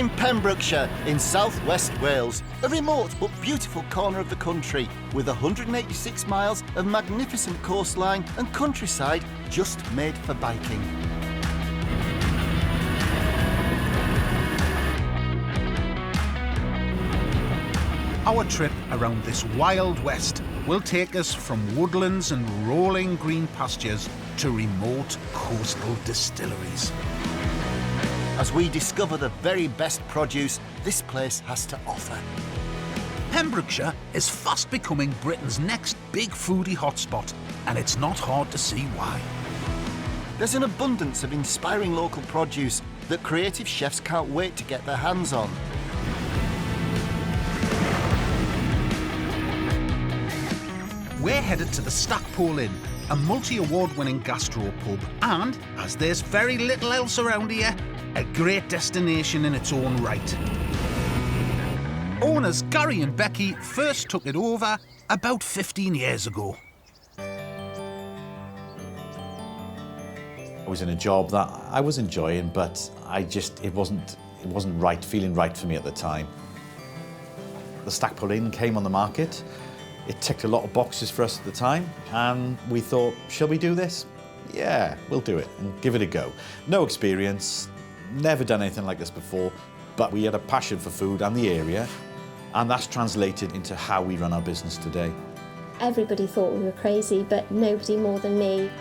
in Pembrokeshire, in south-west Wales, a remote but beautiful corner of the country, with 186 miles of magnificent coastline and countryside just made for biking. Our trip around this wild west will take us from woodlands and rolling green pastures to remote coastal distilleries. As we discover the very best produce this place has to offer. Pembrokeshire is fast becoming Britain's next big foodie hotspot, and it's not hard to see why. There's an abundance of inspiring local produce that creative chefs can't wait to get their hands on. We're headed to the Stackpole Inn, a multi-award-winning gastro pub, and, as there's very little else around here, a great destination in its own right. Owners Gary and Becky first took it over about 15 years ago. I was in a job that I was enjoying, but it wasn't feeling right for me at the time. The Stackpole Inn came on the market. It ticked a lot of boxes for us at the time, and we thought, shall we do this? Yeah, we'll do it and give it a go. No experience, never done anything like this before, but we had a passion for food and the area, and that's translated into how we run our business today. Everybody thought we were crazy, but nobody more than me.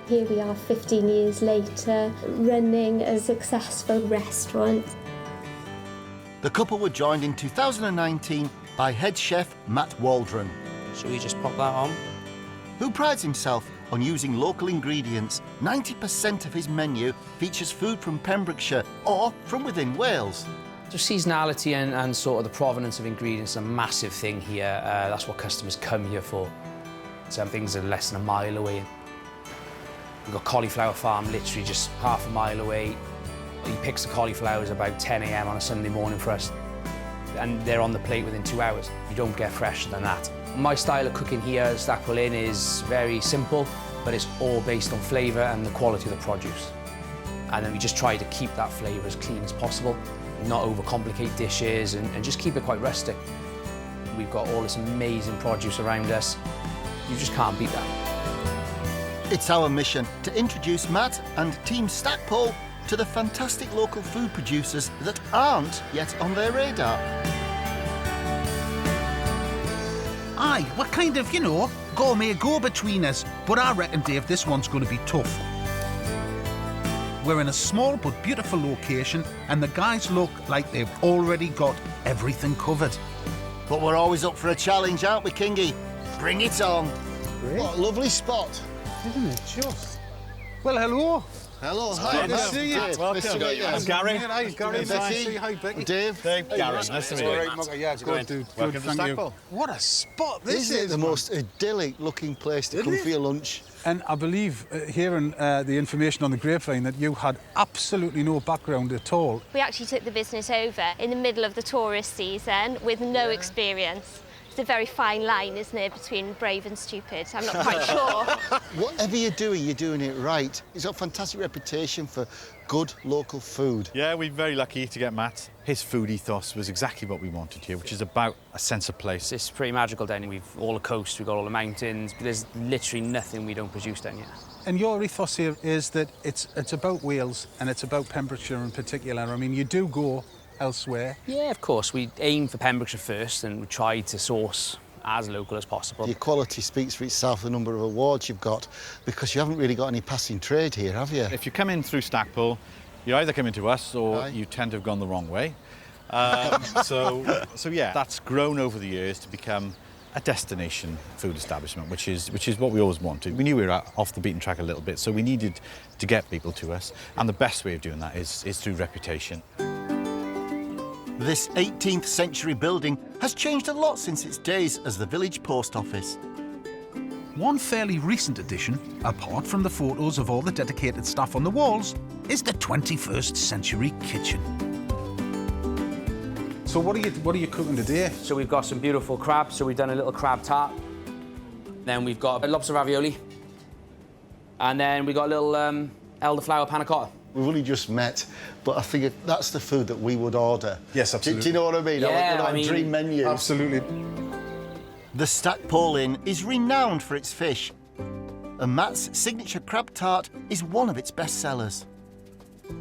Here we are 15 years later, running a successful restaurant. The couple were joined in 2019 by head chef Matt Waldron. So we just pop that on. Who prides himself on using local ingredients. 90% of his menu features food from Pembrokeshire or from within Wales. So seasonality and sort of the provenance of ingredients is a massive thing here. That's what customers come here for. Some things are less than a mile away. We've got cauliflower farm literally just half a mile away. He picks the cauliflowers about 10 a.m. on a Sunday morning for us, and they're on the plate within 2 hours. You don't get fresher than that. My style of cooking here at Stackpole Inn is very simple, but it's all based on flavour and the quality of the produce. And then we just try to keep that flavour as clean as possible, not overcomplicate dishes, and just keep it quite rustic. We've got all this amazing produce around us. You just can't beat that. It's our mission to introduce Matt and Team Stackpole to the fantastic local food producers that aren't yet on their radar. Aye, we're kind of, gourmet go-between us, but I reckon, Dave, this one's going to be tough. We're in a small but beautiful location, and the guys look like they've already got everything covered. But we're always up for a challenge, aren't we, Kingy? Bring it on. Great. What a lovely spot. Isn't it just? Well, hello. Hello, hi. Good to see you. Welcome. I'm Gary. Hi, Gary. Becky. Hi, Becky. Dave. Gary, nice to meet you. Yeah, good, dude. Welcome to Stackpole. What a spot this is. The most idyllic looking place to come for your lunch. And I believe, hearing the information on the grapevine, that you had absolutely no background at all. We actually took the business over in the middle of the tourist season with no experience. It's a very fine line, isn't it, between brave and stupid? I'm not quite sure. Whatever you're doing it right. It's got a fantastic reputation for good local food. Yeah, we're very lucky to get Matt. His food ethos was exactly what we wanted here, which is about a sense of place. It's pretty magical down here. We've all the coast, we've got all the mountains. There's literally nothing we don't produce down here. And your ethos here is that it's about Wales and it's about Pembrokeshire in particular. I mean, you do go elsewhere. Yeah, of course. We aim for Pembrokeshire first and we try to source as local as possible. Your quality speaks for itself, the number of awards you've got, because you haven't really got any passing trade here, have you? If you come in through Stackpole, you're either coming to us or you tend to have gone the wrong way. So yeah, that's grown over the years to become a destination food establishment, which is what we always wanted. We knew we were off the beaten track a little bit, so we needed to get people to us, and the best way of doing that is through reputation. This 18th century building has changed a lot since its days as the village post office. One fairly recent addition, apart from the photos of all the dedicated staff on the walls, is the 21st century kitchen. So what are you cooking today? So we've got some beautiful crab, so we've done a little crab tart. Then we've got a lobster ravioli. And then we've got a little elderflower panna cotta. We've only just met, but I figured that's the food that we would order. Yes, Do absolutely. you know what I mean? Yeah, One of I our mean, dream menus. Absolutely. The Stackpole Inn is renowned for its fish, and Matt's signature crab tart is one of its best sellers.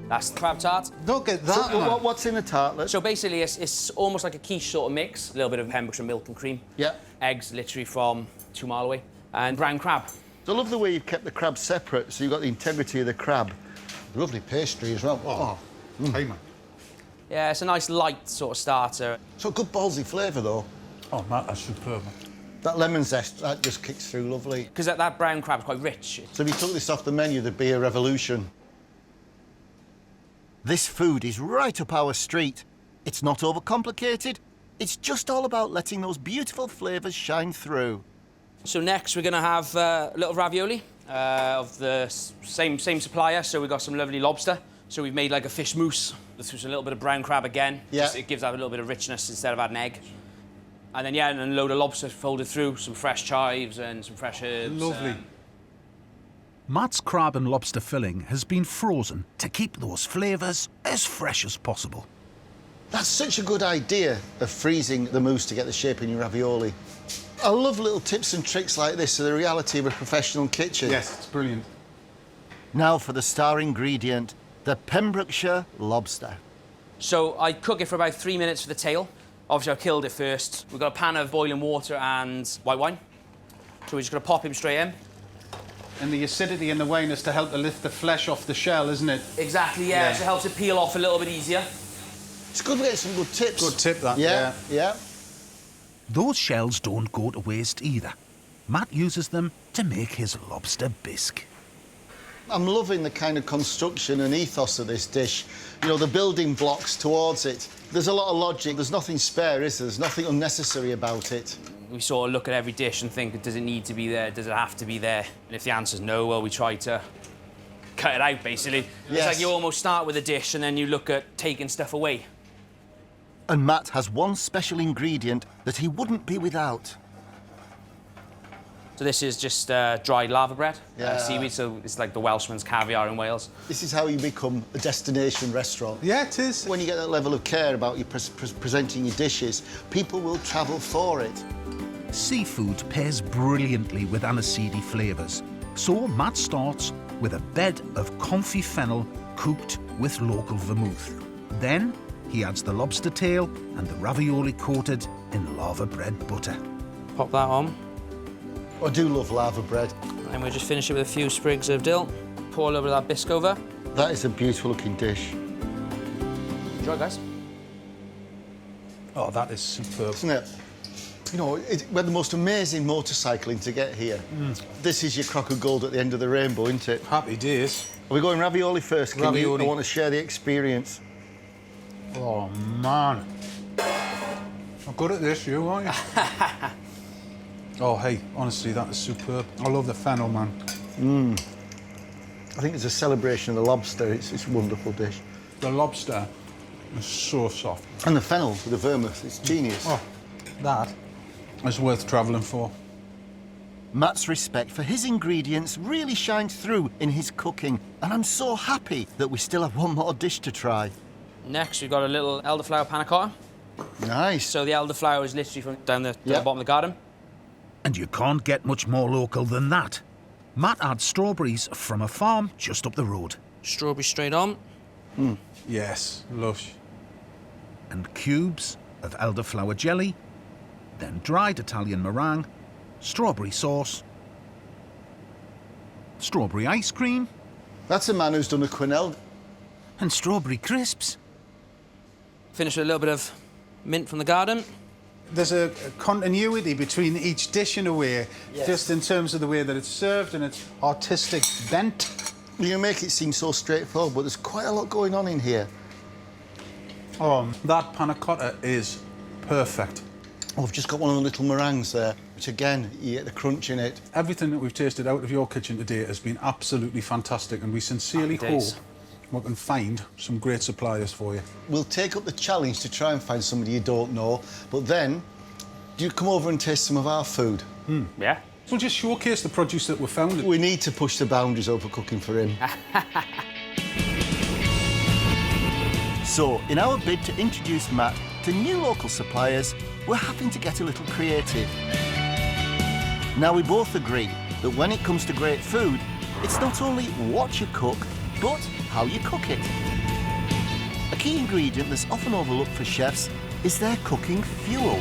That's the crab tart. Look at that, So, man. what's in the tartlet? So basically, it's almost like a quiche sort of mix. A little bit of Pembrokeshire milk and cream. Yeah. Eggs literally from 2 miles away. And brown crab. So I love the way you've kept the crab separate, so you've got the integrity of the crab. Lovely pastry as well. Oh. Hey, man. Yeah, it's a nice light sort of starter. So good ballsy flavour, though. Oh, Matt, that's superb. That lemon zest, that just kicks through lovely. Because that brown crab's quite rich. So if you took this off the menu, there'd be a revolution. This food is right up our street. It's not overcomplicated. It's just all about letting those beautiful flavours shine through. So next we're going to have a little ravioli of the same supplier. So we've got some lovely lobster. So we've made like a fish mousse. There's a little bit of brown crab again. Yeah. Just, it gives that a little bit of richness instead of adding egg. And then, yeah, and a load of lobster folded through, some fresh chives and some fresh herbs. Lovely. Matt's crab and lobster filling has been frozen to keep those flavours as fresh as possible. That's such a good idea of freezing the mousse to get the shape in your ravioli. I love little tips and tricks like this, so the reality of a professional kitchen. Yes, it's brilliant. Now for the star ingredient, the Pembrokeshire lobster. So I cook it for about 3 minutes for the tail. Obviously, I killed it first. We've got a pan of boiling water and white wine. So we're just going to pop him straight in. And the acidity in the wine is to help to lift the flesh off the shell, isn't it? Exactly, yeah. So it helps it peel off a little bit easier. It's good to get some good tips. Good tip, that. Yeah. Those shells don't go to waste either. Matt uses them to make his lobster bisque. I'm loving the kind of construction and ethos of this dish. You know, the building blocks towards it. There's a lot of logic. There's nothing spare, is there? There's nothing unnecessary about it. We sort of look at every dish and think, does it need to be there? Does it have to be there? And if the answer's no, well, we try to cut it out, basically. Yes. It's like you almost start with a dish and then you look at taking stuff away. And Matt has one special ingredient that he wouldn't be without. So this is just dried lava bread, Yeah. seaweed, so it's like the Welshman's caviar in Wales. This is how you become a destination restaurant. Yeah, it is. When you get that level of care about you presenting your dishes, people will travel for it. Seafood pairs brilliantly with aniseedy flavours. So Matt starts with a bed of comfy fennel cooked with local vermouth. Then he adds the lobster tail and the ravioli coated in lava bread butter. Pop that on. I do love lava bread. And we'll just finish it with a few sprigs of dill. Pour a little bit of that bisque over. That is a beautiful looking dish, Enjoy, guys. Oh, that is superb. isn't it? You know, we had the most amazing motorcycling to get here. This is your crock of gold at the end of the rainbow, isn't it? Happy days. Are we going ravioli first? Can you? Ravioli. I want to share the experience. Oh, man. I'm good at this, you, aren't you? Oh, hey, honestly, that is superb. I love the fennel, man. I think it's a celebration of the lobster. It's a wonderful dish. The lobster is so soft. And the fennel with the vermouth, it's genius. Oh, that is worth travelling for. Matt's respect for his ingredients really shines through in his cooking, and I'm so happy that we still have one more dish to try. Next, we've got a little elderflower panna cotta. Nice. So the elderflower is literally from down the Yeah. bottom of the garden. And you can't get much more local than that. Matt adds strawberries from a farm just up the road. Strawberry straight on. Yes, lush. And cubes of elderflower jelly, then dried Italian meringue, strawberry sauce, strawberry ice cream, That's a man who's done a quenelle. and strawberry crisps. Finish with a little bit of mint from the garden. There's a continuity between each dish in a way, just in terms of the way that it's served and its artistic bent. You make it seem so straightforward, but there's quite a lot going on in here. Oh, that panna cotta is perfect. Oh, I've just got one of the little meringues there, which again, you get the crunch in it. Everything that we've tasted out of your kitchen today has been absolutely fantastic, and we sincerely Happy hope days. we can find some great suppliers for you. We'll take up the challenge to try and find somebody you don't know, but then, do you come over and taste some of our food? Yeah. We'll just showcase the produce that we found. We need to push the boundaries over cooking for him. So, in our bid to introduce Matt to new local suppliers, we're having to get a little creative. Now, we both agree that when it comes to great food, it's not only what you cook, but how you cook it. A key ingredient that's often overlooked for chefs is their cooking fuel.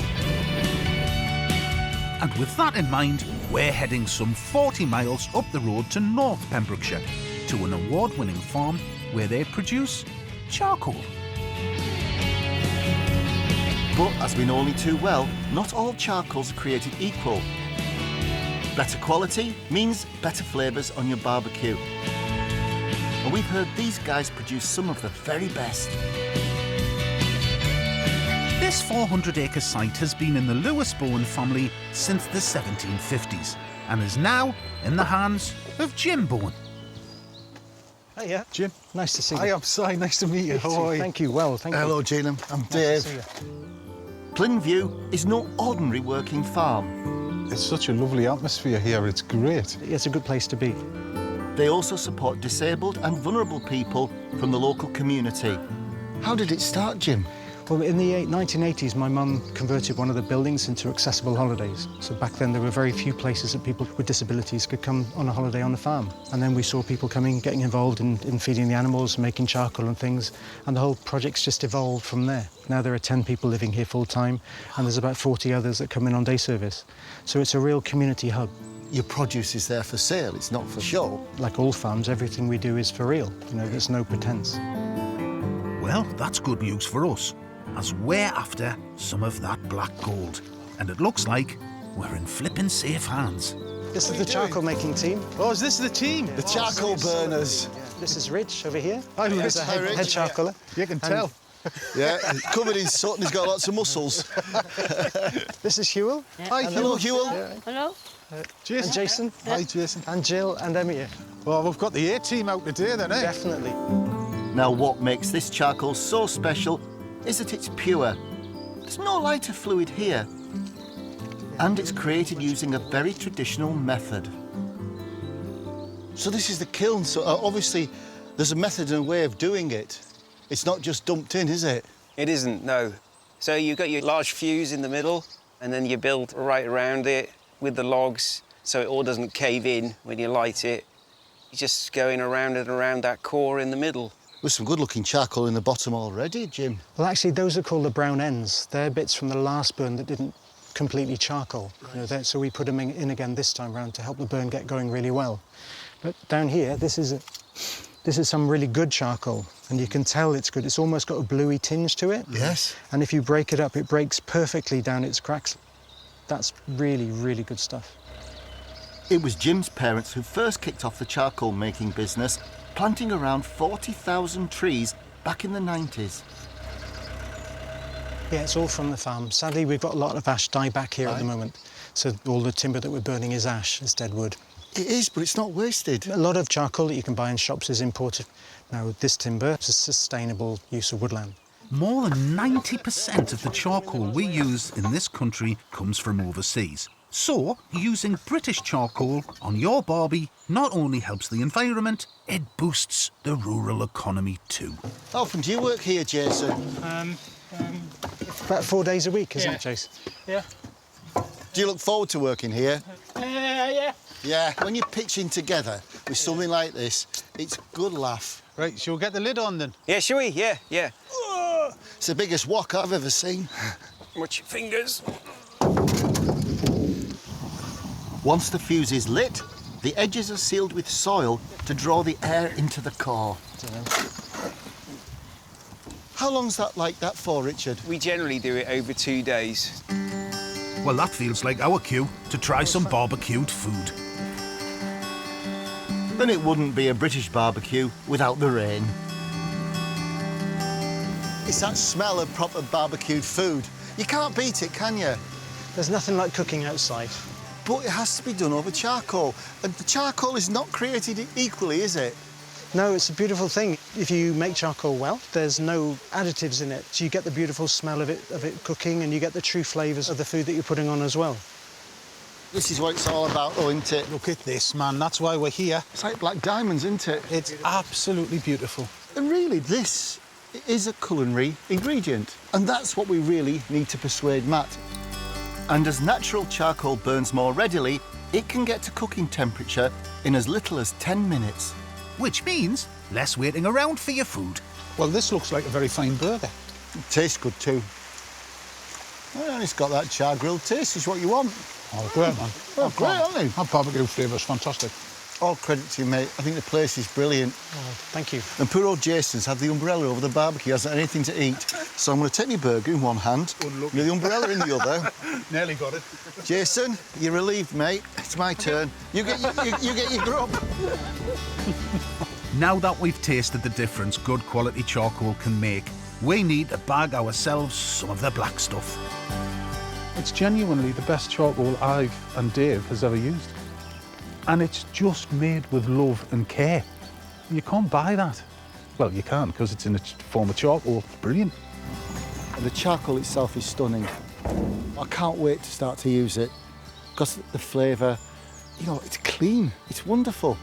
And with that in mind, we're heading some 40 miles up the road to North Pembrokeshire, to an award-winning farm where they produce charcoal. But as we know only too well, not all charcoals are created equal. Better quality means better flavours on your barbecue. And we've heard these guys produce some of the very best. This 400-acre site has been in the Lewis Bowen family since the 1750s and is now in the hands of Jim Bowen. Hiya. Jim. Nice to see you. Hi, I'm Si. Nice to meet you. How are you? Thank you. Well, thank Hello, you. Gina. I'm Nice Dave. to see you. Plynview is no ordinary working farm. It's such a lovely atmosphere here. It's great. It's a good place to be. They also support disabled and vulnerable people from the local community. How did it start, Jim? Well, in the 1980s, my mum converted one of the buildings into accessible holidays. So back then, there were very few places that people with disabilities could come on a holiday on the farm. And then we saw people coming, getting involved in feeding the animals, making charcoal and things. And the whole project's just evolved from there. Now there are 10 people living here full-time, and there's about 40 others that come in on day service. So it's a real community hub. Your produce is there for sale, it's not for show. Like all farms, everything we do is for real. You know, there's no pretense. Well, that's good news for us, as we're after some of that black gold. And it looks like we're in flippin' safe hands. This is the charcoal making team. Oh, is this the team? The charcoal burners. This is Rich over here. Hi, Rich. He's a Hi, Rich. head charcoaler. You can tell. Yeah, covered in soot and he's got lots of muscles. This is Hewell. Hi, hello, Hewell. Hello? Jason. And Jason. Hi, Jason. And Jill and Emmy. Well, we've got the A-team out today then, eh? Definitely. Now, what makes this charcoal so special is that it's pure. There's no lighter fluid here. And it's created using a very traditional method. So this is the kiln, so obviously there's a method and a way of doing it. It's not just dumped in, is it? It isn't, no. So you've got your large fuse in the middle, and then you build right around it with the logs so it all doesn't cave in when you light it. You're just going around and around that core in the middle. There's some good-looking charcoal in the bottom already, Jim. Well, actually, those are called the brown ends. They're bits from the last burn that didn't completely charcoal. You know, so we put them in again this time round to help the burn get going really well. But down here, this is some really good charcoal, and you can tell it's good. It's almost got a bluey tinge to it. Yes. And if you break it up, it breaks perfectly down its cracks. That's really, really good stuff. It was Jim's parents who first kicked off the charcoal making business, planting around 40,000 trees back in the 90s. Yeah, it's all from the farm. Sadly, we've got a lot of ash dieback here at the moment. So all the timber that we're burning is ash, is dead wood. It is, but it's not wasted. A lot of charcoal that you can buy in shops is imported. Now, this timber is a sustainable use of woodland. More than 90% of the charcoal we use in this country comes from overseas. So, using British charcoal on your barbie not only helps the environment, it boosts the rural economy too. How often do you work here, Jason? About 4 days a week, isn't it, Chase? Yeah. Do you look forward to working here? Yeah. Yeah, when you're pitching together with something like this, it's a good laugh. Right, shall we get the lid on then? Yeah, shall we? Yeah. It's the biggest wok I've ever seen. Watch your fingers. Once the fuse is lit, the edges are sealed with soil to draw the air into the core. How long's that like that for, Richard? We generally do it over 2 days. Well, that feels like our cue to try some barbecued food. Then it wouldn't be a British barbecue without the rain. It's that smell of proper barbecued food. You can't beat it, can you? There's nothing like cooking outside. But it has to be done over charcoal. And the charcoal is not created equally, is it? No, it's a beautiful thing. If you make charcoal well, there's no additives in it. So you get the beautiful smell of it cooking, and you get the true flavours of the food that you're putting on as well. This is what it's all about, though, isn't it? Look at this, man. That's why we're here. It's like black diamonds, isn't it? It's absolutely beautiful. And really, this It is a culinary ingredient, and that's what we really need to persuade Matt. And as natural charcoal burns more readily, it can get to cooking temperature in as little as 10 minutes. Which means less waiting around for your food. Well, this looks like a very fine burger. It tastes good too. Well, it's got that char grilled taste, is what you want. Oh, great, man. Oh, great, aren't they? That barbecue flavour's fantastic. All credit to you, mate. I think the place is brilliant. Oh, thank you. And poor old Jason's had the umbrella over the barbecue, hasn't had anything to eat. So I'm going to take my burger in one hand, with the umbrella in the other. Nearly got it. Jason, you're relieved, mate. It's my turn. You get your grub. Now that we've tasted the difference good quality charcoal can make, we need to bag ourselves some of the black stuff. It's genuinely the best charcoal I've and Dave has ever used. And it's just made with love and care. You can't buy that. Well, you can, because it's in the form of charcoal. It's brilliant. The charcoal itself is stunning. I can't wait to start to use it, because the flavour, you know, it's clean. It's wonderful.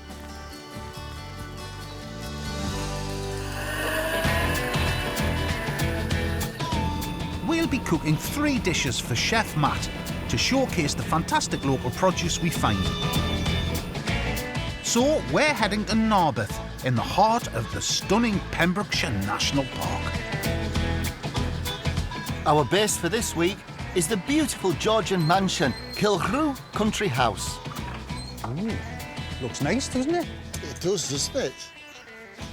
We'll be cooking 3 dishes for Chef Matt to showcase the fantastic local produce we find. So we're heading to Narberth, in the heart of the stunning Pembrokeshire National Park. Our base for this week is the beautiful Georgian mansion, Kilrue Country House. Ooh, looks nice, doesn't it? It does, doesn't it?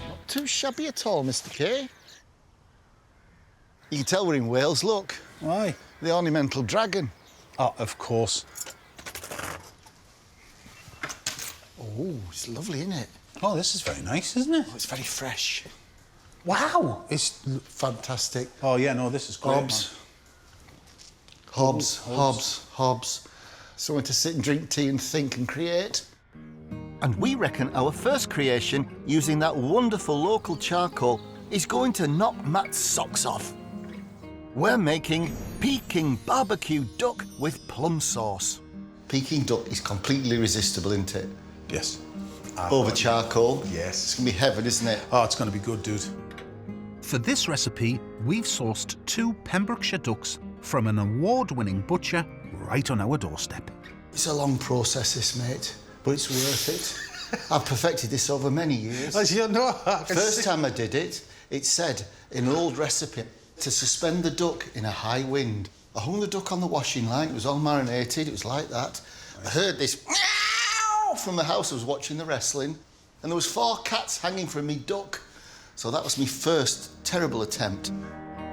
Not too shabby at all, Mr. K. You can tell we're in Wales, look. Why? The ornamental dragon. Oh, of course. Oh, it's lovely, isn't it? Oh, this is very nice, isn't it? Oh, it's very fresh. Wow! It's... Fantastic. Oh, yeah, no, this is great, Hobbs. Hobbs, Hobbs, Hobbs. Somewhere to sit and drink tea and think and create. And we reckon our first creation, using that wonderful local charcoal, is going to knock Matt's socks off. We're making Peking barbecue duck with plum sauce. Peking duck is completely irresistible, isn't it? Yes. Over charcoal. Yes. It's going to be heaven, isn't it? Oh, it's going to be good, dude. For this recipe, we've sourced 2 Pembrokeshire ducks from an award-winning butcher right on our doorstep. It's a long process, this, mate, but it's worth it. I've perfected this over many years. As you know, First time I did it, it said in an old recipe to suspend the duck in a high wind. I hung the duck on the washing line, it was all marinated, it was like that. I heard this meow from the house. I was watching the wrestling, and there was 4 cats hanging from me duck. So that was my first terrible attempt.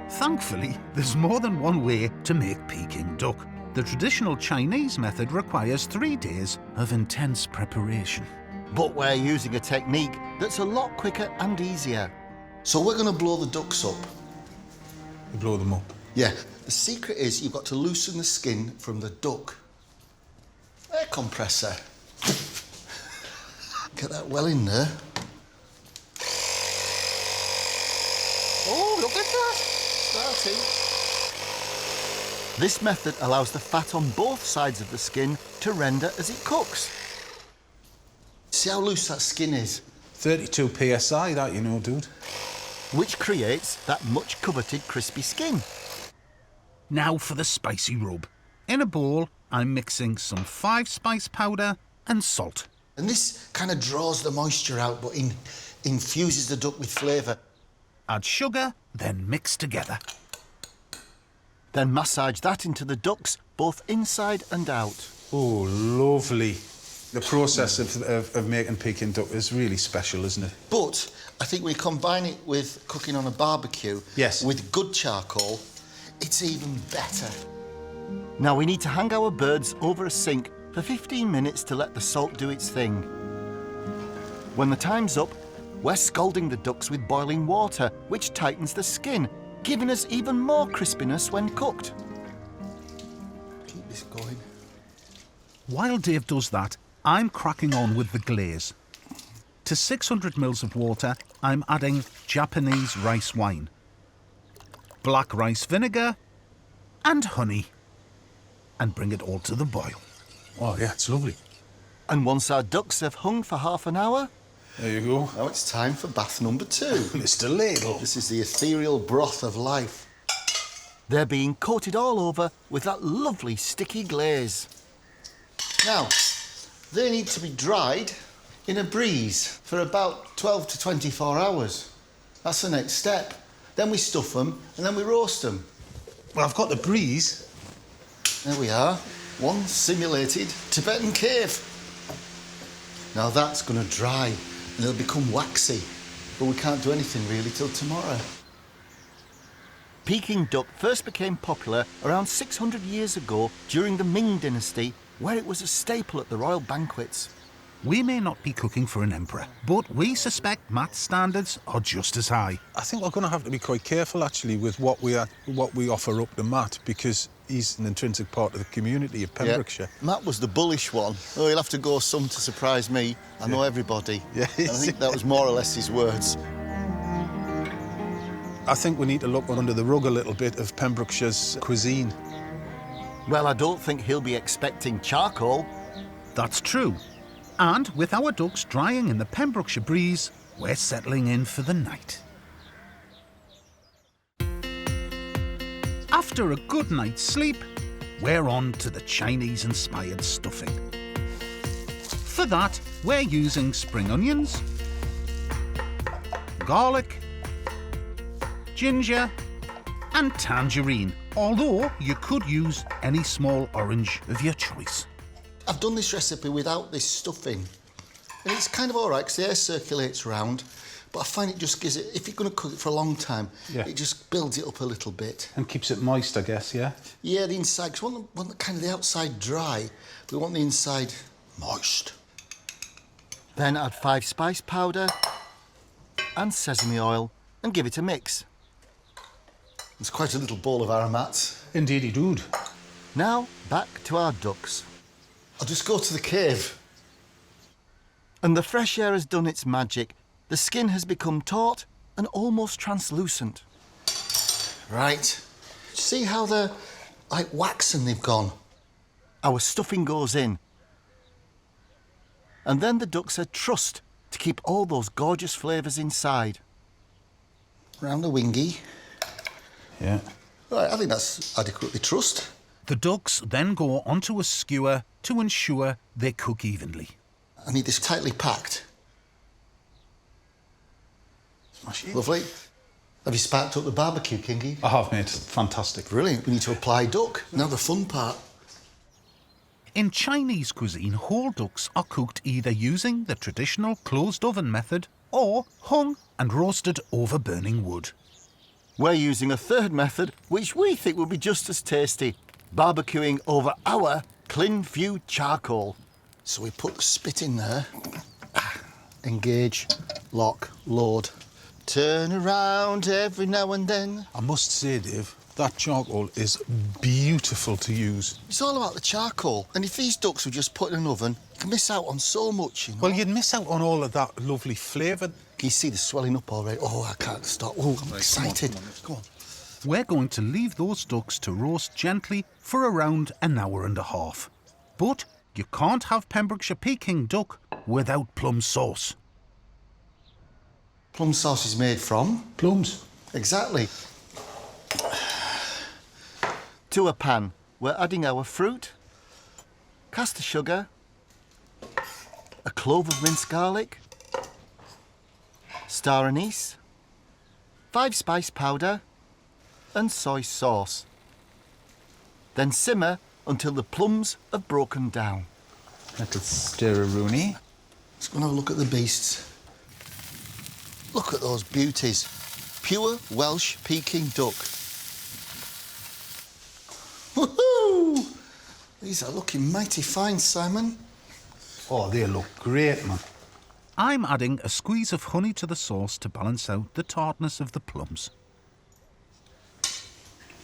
Thankfully, there's more than one way to make Peking duck. The traditional Chinese method requires 3 days of intense preparation. But we're using a technique that's a lot quicker and easier. So we're going to blow the ducks up. You blow them up. Yeah, the secret is you've got to loosen the skin from the duck. Air compressor. Get that well in there. Oh, look at that! Starting. This method allows the fat on both sides of the skin to render as it cooks. See how loose that skin is? 32 psi, that, you know, dude. Which creates that much coveted crispy skin. Now for the spicy rub. In a bowl, I'm mixing some 5-spice powder and salt. And this kind of draws the moisture out, but infuses the duck with flavour. Add sugar, then mix together. Then massage that into the ducks, both inside and out. Oh, lovely. The process of making Peking duck is really special, isn't it? But I think we combine it with cooking on a barbecue. Yes. With good charcoal, it's even better. Now we need to hang our birds over a sink for 15 minutes to let the salt do its thing. When the time's up, we're scalding the ducks with boiling water, which tightens the skin, giving us even more crispiness when cooked. Keep this going. While Dave does that, I'm cracking on with the glaze. To 600 ml of water, I'm adding Japanese rice wine, black rice vinegar, and honey, and bring it all to the boil. Oh, yeah, it's lovely. And once our ducks have hung for half an hour, There you go. Now it's time for bath number 2. Mr. Ladle. This is the ethereal broth of life. They're being coated all over with that lovely sticky glaze. Now, they need to be dried in a breeze for about 12 to 24 hours. That's the next step. Then we stuff them and then we roast them. Well, I've got the breeze. There we are. One simulated Tibetan cave. Now that's going to dry and it'll become waxy. But we can't do anything really till tomorrow. Peking duck first became popular around 600 years ago during the Ming dynasty, where it was a staple at the royal banquets. We may not be cooking for an emperor, but we suspect Matt's standards are just as high. I think we're going to have to be quite careful, actually, with what we offer up to Matt, because he's an intrinsic part of the community of Pembrokeshire. Yeah. Matt was the bullish one. Oh, he'll have to go some to surprise me. I know everybody. Yeah, and I think that was more or less his words. I think we need to look under the rug a little bit of Pembrokeshire's cuisine. Well, I don't think he'll be expecting charcoal. That's true. And with our ducks drying in the Pembrokeshire breeze, we're settling in for the night. After a good night's sleep, we're on to the Chinese-inspired stuffing. For that, we're using spring onions, garlic, ginger and tangerine, although you could use any small orange of your choice. I've done this recipe without this stuffing. And it's kind of all right because the air circulates around, but I find it just gives it, if you're going to cook it for a long time, it just builds it up a little bit. And keeps it moist, I guess, yeah? Yeah, the inside, because we want kind of the outside dry, we want the inside moist. Then add 5 spice powder and sesame oil and give it a mix. It's quite a little bowl of aromats. Indeed, he do. Now, back to our ducks. I'll just go to the cave. And the fresh air has done its magic. The skin has become taut and almost translucent. Right. See how they're like waxen they've gone? Our stuffing goes in. And then the ducks are trussed to keep all those gorgeous flavours inside. Round the wingy. Yeah. Right, I think that's adequately trussed. The ducks then go onto a skewer to ensure they cook evenly. I need this tightly packed. Smash it. Lovely. Have you sparked up the barbecue, Kingy? I have, mate. Fantastic. Brilliant. We need to apply duck. Now the fun part. In Chinese cuisine, whole ducks are cooked either using the traditional closed oven method or hung and roasted over burning wood. We're using a third method, which we think will be just as tasty, barbecuing over our Clinview charcoal. So we put the spit in there. Engage, lock, load. Turn around every now and then. I must say, Dave, that charcoal is beautiful to use. It's all about the charcoal. And if these ducks were just put in an oven, you can miss out on so much, you know. Well, you'd miss out on all of that lovely flavour. Can you see the swelling up already? Oh, I can't stop. Oh, I'm excited. Come on. We're going to leave those ducks to roast gently for around an hour and a half. But you can't have Pembrokeshire Peking duck without plum sauce. Plum sauce is made from? Plums. Exactly. To a pan, we're adding our fruit, caster sugar, a clove of minced garlic, star anise, 5 spice powder and soy sauce. Then simmer until the plums have broken down. Little stir-a-rooney. Let's go and have a look at the beasts. Look at those beauties. Pure Welsh Peking duck. Woohoo! These are looking mighty fine, Simon. Oh, they look great, man. I'm adding a squeeze of honey to the sauce to balance out the tartness of the plums.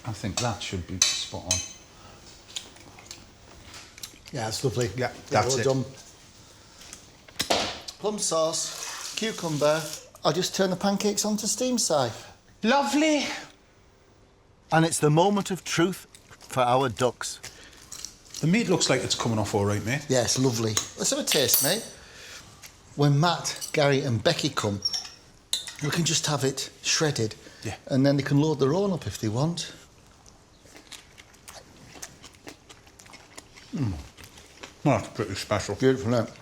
I think that should be spot on. Yeah, it's lovely. Yeah, that's well it. Done. Plum sauce, cucumber. I'll just turn the pancakes onto steam side. Lovely. And it's the moment of truth for our ducks. The meat looks like it's coming off all right, mate. Yeah, it's lovely. Let's have a taste, mate. When Matt, Gary and Becky come, we can just have it shredded. Yeah. And then they can load their own up if they want. That's pretty special. Beautiful, isn't it?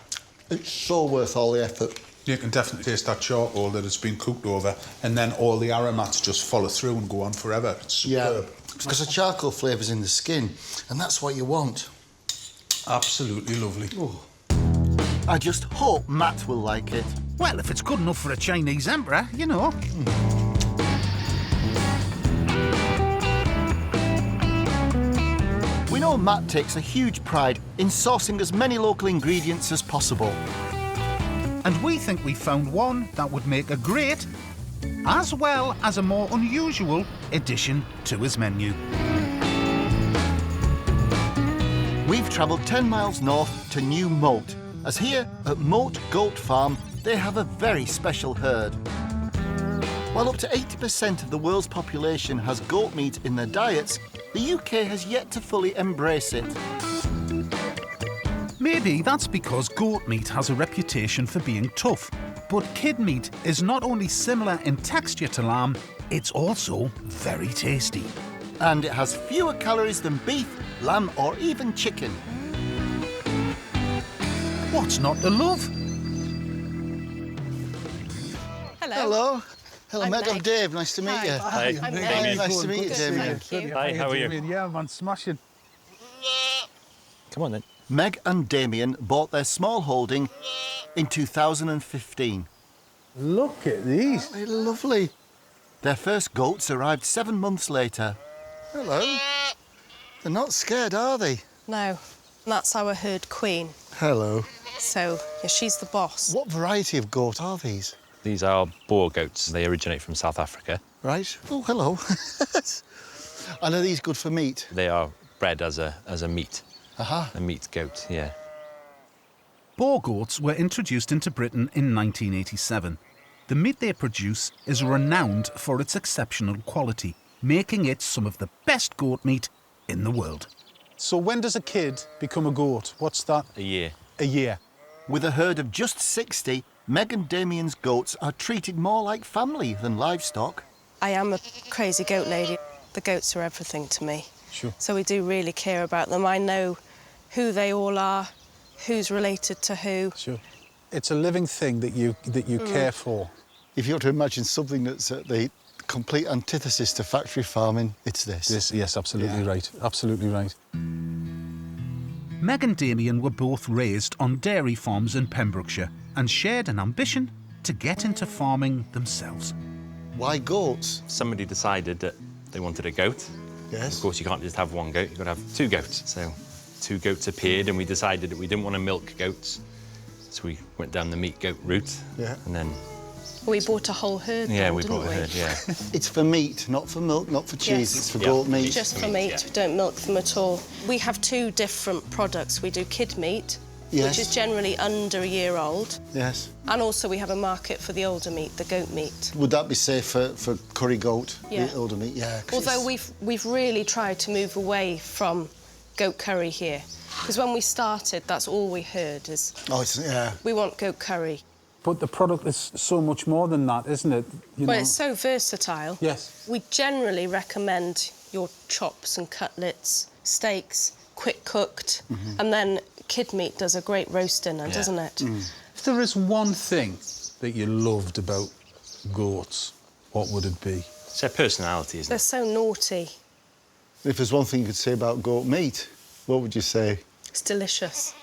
It's so worth all the effort. You can definitely taste that charcoal that it's been cooked over, and then all the aromats just follow through and go on forever. It's superb. Because the charcoal flavour's in the skin, and that's what you want. Absolutely lovely. Oh. I just hope Matt will like it. Well, if it's good enough for a Chinese emperor, you know. We know Matt takes a huge pride in sourcing as many local ingredients as possible. And we think we found one that would make a great, as well as a more unusual, addition to his menu. We've travelled 10 miles north to New Moat, as here at Moat Goat Farm, they have a very special herd. While up to 80% of the world's population has goat meat in their diets, the UK has yet to fully embrace it. Maybe that's because goat meat has a reputation for being tough. But kid meat is not only similar in texture to lamb, it's also very tasty. And it has fewer calories than beef, lamb or even chicken. What's not to love? Hello. Hello. Hello, I'm Meg. I'm Meg. Dave. Nice to meet Hi. you. Hi. I'm Meg. Nice to meet you, Damien. Thank you. Hi, how are you? Yeah, man, smashing. Come on then. Meg and Damien bought their small holding in 2015. Look at these. They're lovely. Their first goats arrived 7 months later. Hello. They're not scared, are they? No, that's our herd queen. Hello. So, yeah, she's the boss. What variety of goat are these? These are boar goats. They originate from South Africa. Right. Oh, hello. And are these good for meat? They are bred as a meat. Aha. A meat goat, yeah. Boar goats were introduced into Britain in 1987. The meat they produce is renowned for its exceptional quality, making it some of the best goat meat in the world. So when does a kid become a goat? What's that? A year. A year. With a herd of just 60, Meg and Damien's goats are treated more like family than livestock. I am a crazy goat lady. The goats are everything to me. Sure. So we do really care about them. I know who they all are, who's related to who. Sure. It's a living thing that you care for. If you were to imagine something that's at the complete antithesis to factory farming, it's this. Yes, absolutely right. Absolutely right. Meg and Damien were both raised on dairy farms in Pembrokeshire and shared an ambition to get into farming themselves. Why goats? Somebody decided that they wanted a goat. Yes. Of course, you can't just have one goat, you've got to have 2 goats. So 2 goats appeared and we decided that we didn't want to milk goats. So we went down the meat goat route. Yeah. And then, We bought a whole herd. yeah, then, we didn't brought a herd, yeah. It's for meat, not for milk, not for cheese. Yes. It's for Yeah. goat meat. Just for meat, meat. yeah. We don't milk them at all. We have 2 different products. We do kid meat, Yes. which is generally under a year old. Yes. And also we have a market for the older meat, the goat meat. Would that be safe for curry goat? Yeah. The older meat, yeah. 'Cause Although it's- we've really tried to move away from goat curry here. Because when we started, that's all we heard is, Oh, it's, yeah. we want goat curry. But the product is so much more than that, isn't it? You Well, know? it's so versatile. Yes. We generally recommend your chops and cutlets, steaks, quick cooked, and then kid meat does a great roast dinner, Yeah. doesn't it? If there is one thing that you loved about goats, what would it be? It's their personality, isn't They're it? so naughty. If there's one thing you could say about goat meat, what would you say? It's delicious.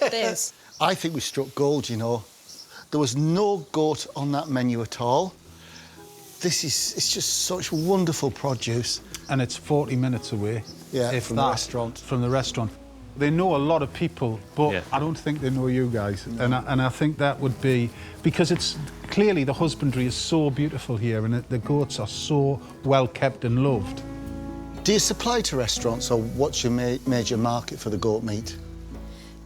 It is. I think we struck gold, you know. There was no goat on that menu at all. It's just such wonderful produce. And it's 40 minutes away. Yeah, if from the that, restaurant. From the restaurant. They know a lot of people, but Yeah. I don't think they know you guys. And I think that would be... Because it's... Clearly, the husbandry is so beautiful here, and the goats are so well kept and loved. Do you supply to restaurants, or what's your major market for the goat meat?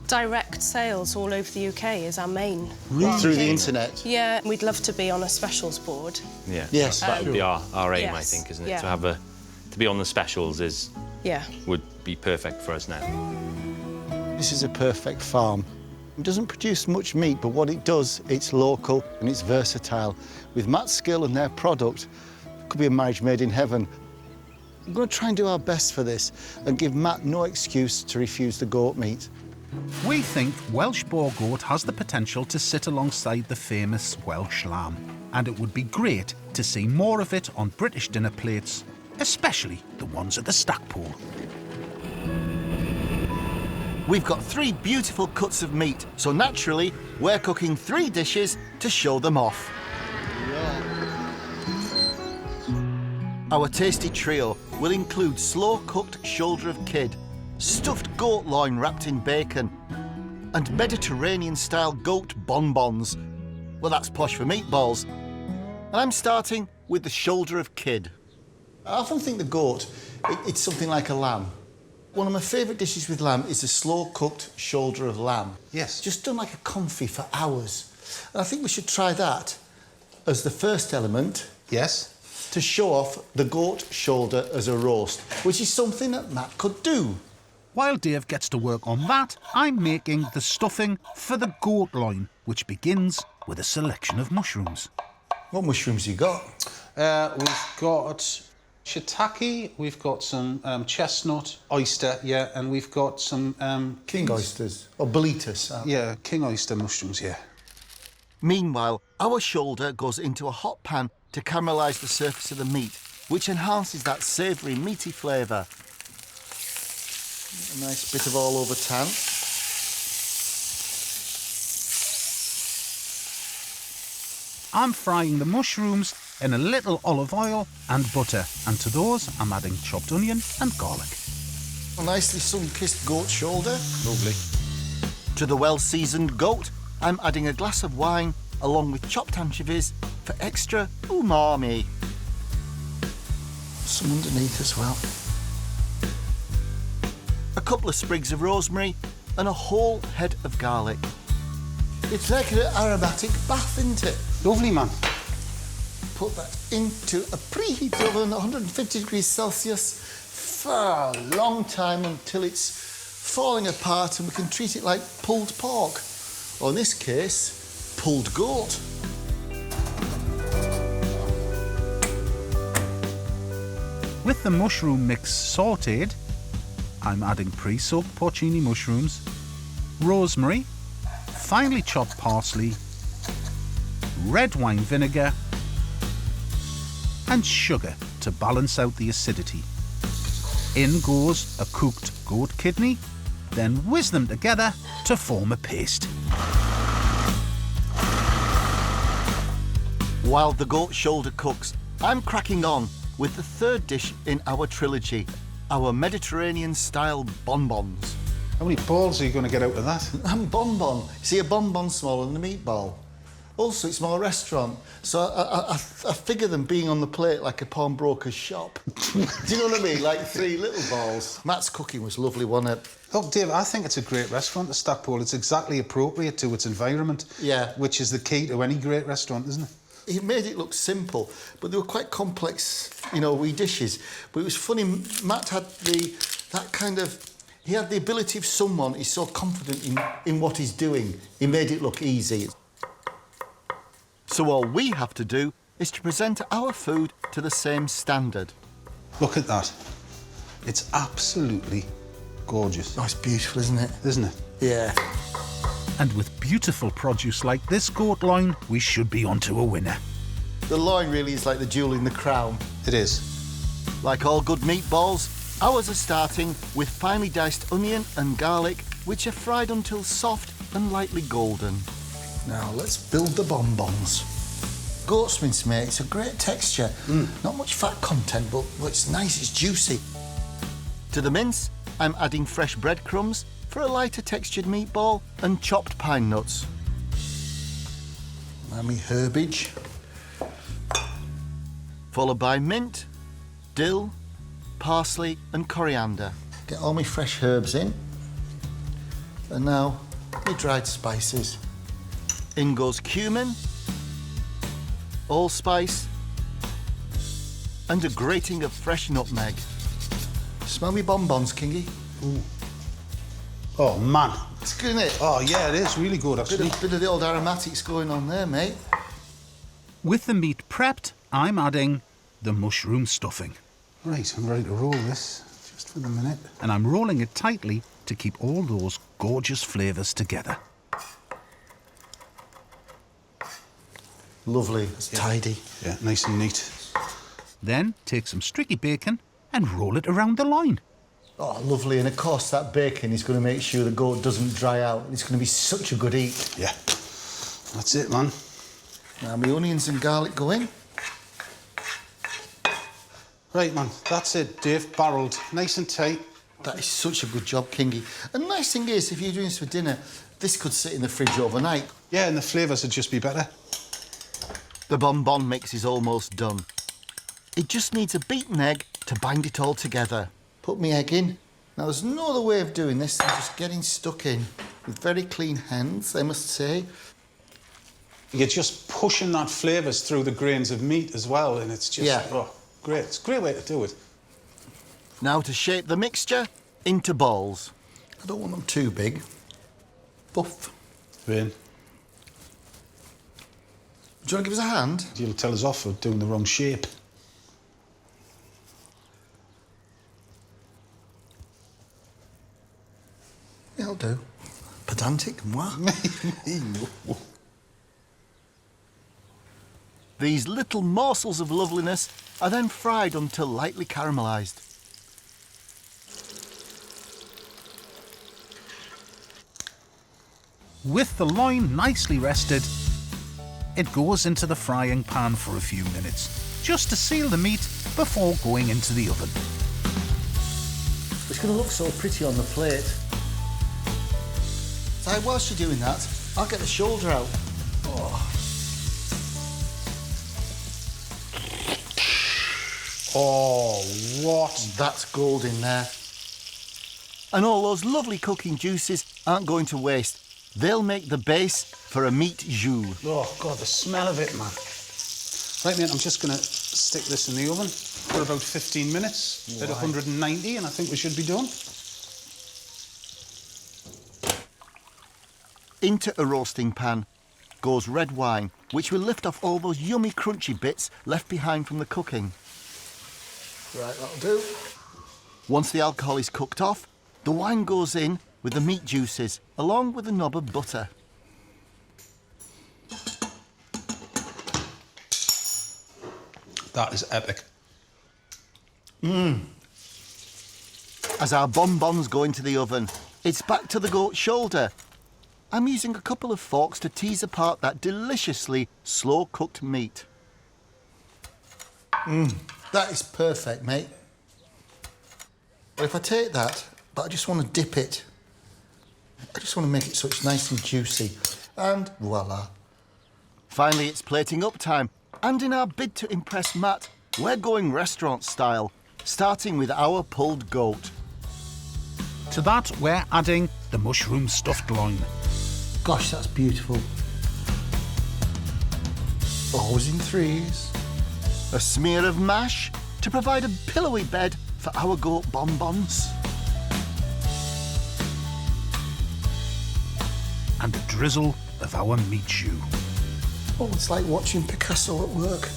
Direct sales all over the UK is our main. Through the internet? Yeah, we'd love to be on a specials board. Yeah. Yes. That would be our aim, I Yes, think, isn't it? yeah. To be on the specials Yeah. would be perfect for us now. This is a perfect farm. It doesn't produce much meat, but what it does, it's local and it's versatile. With Matt's skill and their product, it could be a marriage made in heaven. I'm going to try and do our best for this and give Matt no excuse to refuse the goat meat. We think Welsh boar goat has the potential to sit alongside the famous Welsh lamb, and it would be great to see more of it on British dinner plates, especially the ones at the Stackpole. We've got 3 beautiful cuts of meat, so naturally, we're cooking 3 dishes to show them off. Our tasty trio will include slow-cooked shoulder of kid, stuffed goat loin wrapped in bacon, and Mediterranean-style goat bonbons. Well, that's posh for meatballs. And I'm starting with the shoulder of kid. I often think the goat, it's something like a lamb. One of my favourite dishes with lamb is a slow-cooked shoulder of lamb. Yes. Just done like a confit for hours. And I think we should try that as the first element. Yes. To show off the goat shoulder as a roast, which is something that Matt could do. While Dave gets to work on that, I'm making the stuffing for the goat loin, which begins with a selection of mushrooms. What mushrooms you got? We've got shiitake, we've got some chestnut, oyster, yeah, and we've got some... King oysters, or boletus. Yeah, king oyster mushrooms, yeah. Meanwhile, our shoulder goes into a hot pan to caramelise the surface of the meat, which enhances that savoury, meaty flavour. A nice bit of all-over tan. I'm frying the mushrooms in a little olive oil and butter, and to those I'm adding chopped onion and garlic. A nicely sun-kissed goat shoulder. Lovely. To the well-seasoned goat, I'm adding a glass of wine along with chopped anchovies for extra umami. Some underneath as well. A couple of sprigs of rosemary and a whole head of garlic. It's like an aromatic bath, isn't it? Lovely, man. Put that into a preheat oven, 150 degrees Celsius, for a long time until it's falling apart and we can treat it like pulled pork. Or in this case, pulled goat. With the mushroom mix sautéed, I'm adding pre-soaked porcini mushrooms, rosemary, finely chopped parsley, red wine vinegar, and sugar to balance out the acidity. In goes a cooked goat kidney, then whiz them together to form a paste. While the goat shoulder cooks, I'm cracking on with the 3rd dish in our trilogy, our Mediterranean-style bonbons. How many balls are you going to get out of that? And bonbon. See, a bonbon's smaller than a meatball. Also, it's more restaurant, so I figure them being on the plate like a pawnbroker's shop. Do you know what I mean? Like 3 little balls. Matt's cooking was lovely, wasn't it? Look, Dave, I think it's a great restaurant, the Stackpole. It's exactly appropriate to its environment. Yeah. Which is the key to any great restaurant, isn't it? He made it look simple, but they were quite complex, you know, wee dishes. But it was funny, Matt had he had the ability of someone, he's so confident in what he's doing, he made it look easy. So all we have to do is to present our food to the same standard. Look at that. It's absolutely gorgeous. Oh, it's beautiful, isn't it? Isn't it? Yeah. And with beautiful produce like this goat loin, we should be onto a winner. The loin really is like the jewel in the crown. It is. Like all good meatballs, ours are starting with finely diced onion and garlic, which are fried until soft and lightly golden. Now, let's build the bonbons. Goat's mince, mate, it's a great texture. Not much fat content, but it's nice, it's juicy. To the mince, I'm adding fresh breadcrumbs for a lighter textured meatball and chopped pine nuts. Mammy herbage. Followed by mint, dill, parsley and coriander. Get all my fresh herbs in. And now, my dried spices. In goes cumin, allspice, and a grating of fresh nutmeg. Smell me bonbons, Kingy. Ooh. Oh, man. It's good, isn't it? Oh, yeah, it is really good, actually. Bit of the old aromatics going on there, mate. With the meat prepped, I'm adding the mushroom stuffing. Right, I'm ready to roll this, just for the minute. And I'm rolling it tightly to keep all those gorgeous flavours together. Lovely, it's tidy. Yeah, nice and neat. Then take some streaky bacon and roll it around the line. Oh, lovely, and of course that bacon is going to make sure the goat doesn't dry out. It's going to be such a good eat. Yeah, that's it, man. Now my onions and garlic go in. Right, man, that's it, Dave, barrelled, nice and tight. That is such a good job, Kingy. And the nice thing is, if you're doing this for dinner, this could sit in the fridge overnight. Yeah, and the flavours would just be better. The bonbon mix is almost done. It just needs a beaten egg to bind it all together. Put my egg in. Now, there's no other way of doing this than just getting stuck in with very clean hands, I must say. You're just pushing that flavours through the grains of meat as well, and it's just, oh, great. It's a great way to do it. Now to shape the mixture into balls. I don't want them too big. Buff. Rain. Do you want to give us a hand? You'll tell us off for doing the wrong shape. Yeah, I'll do. Pedantic, moi. These little morsels of loveliness are then fried until lightly caramelised. With the loin nicely rested, it goes into the frying pan for a few minutes, just to seal the meat before going into the oven. It's going to look so pretty on the plate. So whilst you're doing that, I'll get the shoulder out. Oh. Oh, what? That's gold in there. And all those lovely cooking juices aren't going to waste. They'll make the base for a meat jus. Oh, God, the smell of it, man. Right, mate, I'm just going to stick this in the oven for about 15 minutes at 190, and I think we should be done. Into a roasting pan goes red wine, which will lift off all those yummy crunchy bits left behind from the cooking. Right, that'll do. Once the alcohol is cooked off, the wine goes in with the meat juices, along with a knob of butter. That is epic. As our bonbons go into the oven, it's back to the goat shoulder. I'm using a couple of forks to tease apart that deliciously slow-cooked meat. That is perfect, mate. But if I take that, but I just want to dip it. I just want to make it so it's nice and juicy. And voila. Finally, it's plating up time. And in our bid to impress Matt, we're going restaurant style, starting with our pulled goat. To that, we're adding the mushroom stuffed loin. Gosh, that's beautiful. Always in threes. A smear of mash to provide a pillowy bed for our goat bonbons. And a drizzle of our meat jus. Oh, it's like watching Picasso at work.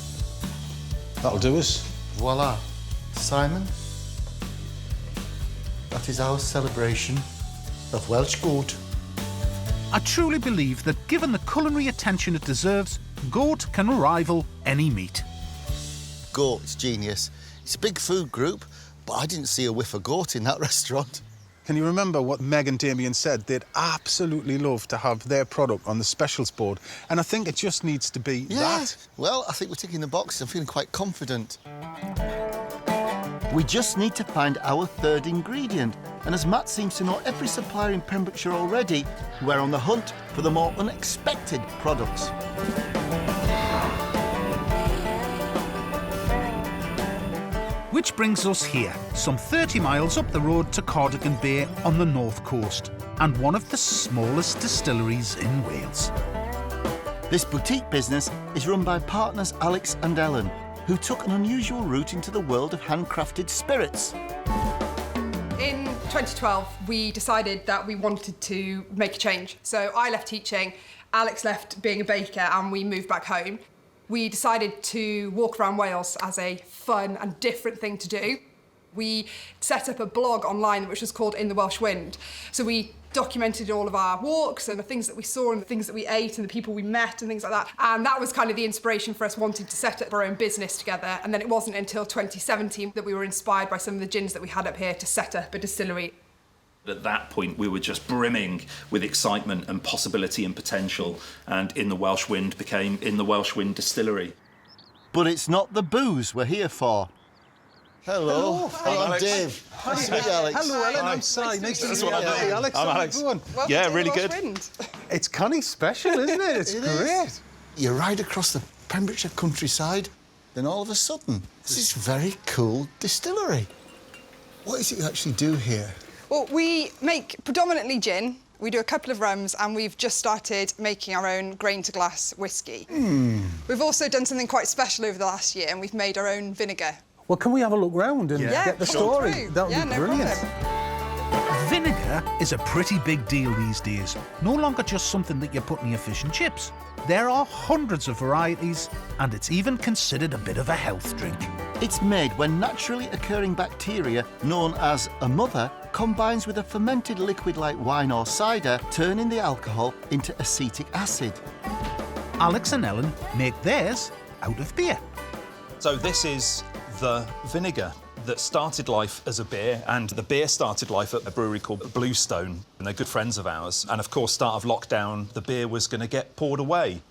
That'll do us. Voila. Simon, that is our celebration of Welsh goat. I truly believe that given the culinary attention it deserves, goat can rival any meat. Goat, it's genius. It's a big food group, but I didn't see a whiff of goat in that restaurant. Can you remember what Meg and Damien said? They'd absolutely love to have their product on the specials board, and I think it just needs to be that. Well, I think we're ticking the boxes. I'm feeling quite confident. We just need to find our third ingredient, and as Matt seems to know every supplier in Pembrokeshire already, we're on the hunt for the more unexpected products. Which brings us here, some 30 miles up the road to Cardigan Bay on the north coast, and one of the smallest distilleries in Wales. This boutique business is run by partners Alex and Ellen, who took an unusual route into the world of handcrafted spirits. In 2012, we decided that we wanted to make a change. So I left teaching, Alex left being a baker, and we moved back home. We decided to walk around Wales as a fun and different thing to do. We set up a blog online which was called In the Welsh Wind. So we documented all of our walks and the things that we saw and the things that we ate and the people we met and things like that. And that was kind of the inspiration for us wanting to set up our own business together. And then it wasn't until 2017 that we were inspired by some of the gins that we had up here to set up a distillery. At that point, we were just brimming with excitement and possibility and potential, and In the Welsh Wind became In the Welsh Wind Distillery. But it's not the booze we're here for. Hello. I'm Dave. Nice to meet you, Alex. Hello, Ellen. I'm Si. Nice to meet you. Hey, Alex. I'm Alex. Welcome Yeah, to really the good. Welsh Wind. It's Connie special, isn't it? It's great. You ride across the Pembrokeshire countryside, then all of a sudden, this is very cool distillery. What is it you actually do here? Well, we make predominantly gin. We do a couple of rums, and we've just started making our own grain-to-glass whiskey. We've also done something quite special over the last year, and we've made our own vinegar. Well, can we have a look round and get the story? Through. That would be brilliant. Problem. Vinegar is a pretty big deal these days. No longer just something that you put in your fish and chips. There are hundreds of varieties, and it's even considered a bit of a health drink. It's made when naturally occurring bacteria, known as a mother, combines with a fermented liquid like wine or cider, turning the alcohol into acetic acid. Alex and Ellen make theirs out of beer. So this is the vinegar that started life as a beer, and the beer started life at a brewery called Bluestone, and they're good friends of ours. And of course, start of lockdown, the beer was going to get poured away.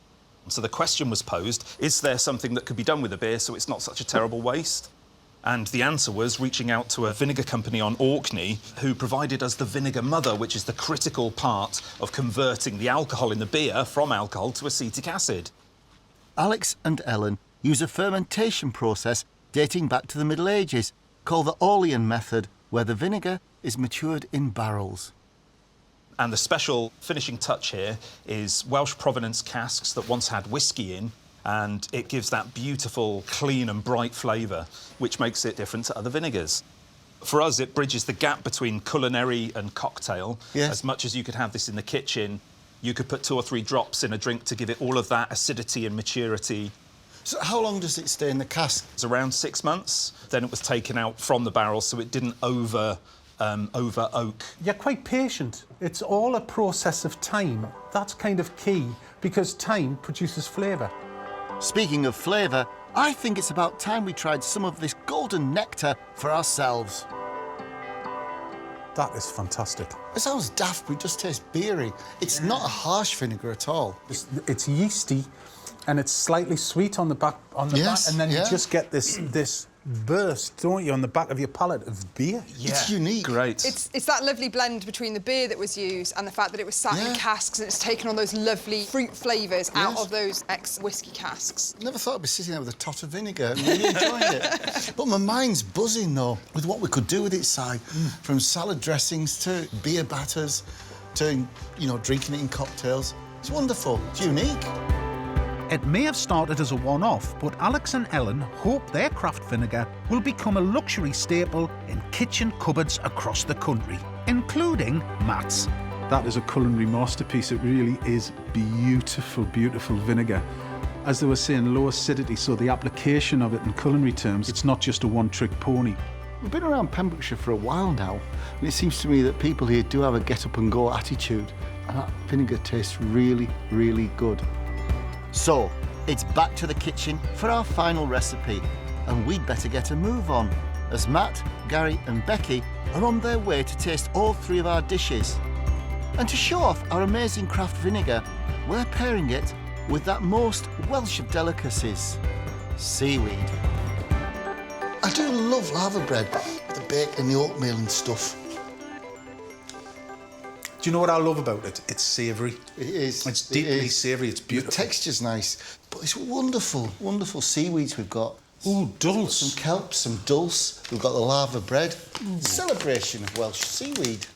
So the question was posed, is there something that could be done with the beer so it's not such a terrible waste? And the answer was reaching out to a vinegar company on Orkney who provided us the vinegar mother, which is the critical part of converting the alcohol in the beer from alcohol to acetic acid. Alex and Ellen use a fermentation process dating back to the Middle Ages, called the Orlean method, where the vinegar is matured in barrels. And the special finishing touch here is Welsh provenance casks that once had whiskey in, and it gives that beautiful, clean and bright flavour, which makes it different to other vinegars. For us, it bridges the gap between culinary and cocktail. Yes. As much as you could have this in the kitchen, you could put 2 or 3 drops in a drink to give it all of that acidity and maturity. So how long does it stay in the cask? It's around 6 months. Then it was taken out from the barrel so it didn't over oak. You're quite patient. It's all a process of time. That's kind of key, because time produces flavour. Speaking of flavour, I think it's about time we tried some of this golden nectar for ourselves. That is fantastic. It sounds daft, but it just tastes beery. It's not a harsh vinegar at all. It's yeasty, and it's slightly sweet on the back, and then you just get this burst, don't you, on the back of your palate of beer. Yeah. It's unique. Great. It's that lovely blend between the beer that was used and the fact that it was sat in casks, and it's taken on those lovely fruit flavours out of those ex-whiskey casks. Never thought I'd be sitting there with a tot of vinegar and really enjoying it. But my mind's buzzing, though, with what we could do with it, Si. From salad dressings to beer batters to, drinking it in cocktails. It's wonderful. It's unique. It may have started as a one-off, but Alex and Ellen hope their craft vinegar will become a luxury staple in kitchen cupboards across the country, including Matt's. That is a culinary masterpiece. It really is beautiful, beautiful vinegar. As they were saying, low acidity, so the application of it in culinary terms, it's not just a one-trick pony. We've been around Pembrokeshire for a while now, and it seems to me that people here do have a get-up-and-go attitude, and that vinegar tastes really, really good. So, it's back to the kitchen for our final recipe, and we'd better get a move on, as Matt, Gary and Becky are on their way to taste all 3 of our dishes. And to show off our amazing craft vinegar, we're pairing it with that most Welsh of delicacies, seaweed. I do love lava bread, with the bacon, the oatmeal and stuff. Do you know what I love about it? It's savoury. It is. It's deeply savoury. It's beautiful. The texture's nice, but it's wonderful, wonderful seaweeds we've got. Ooh, dulse. Some kelp, some dulse. We've got the lava bread. Celebration of Welsh seaweed.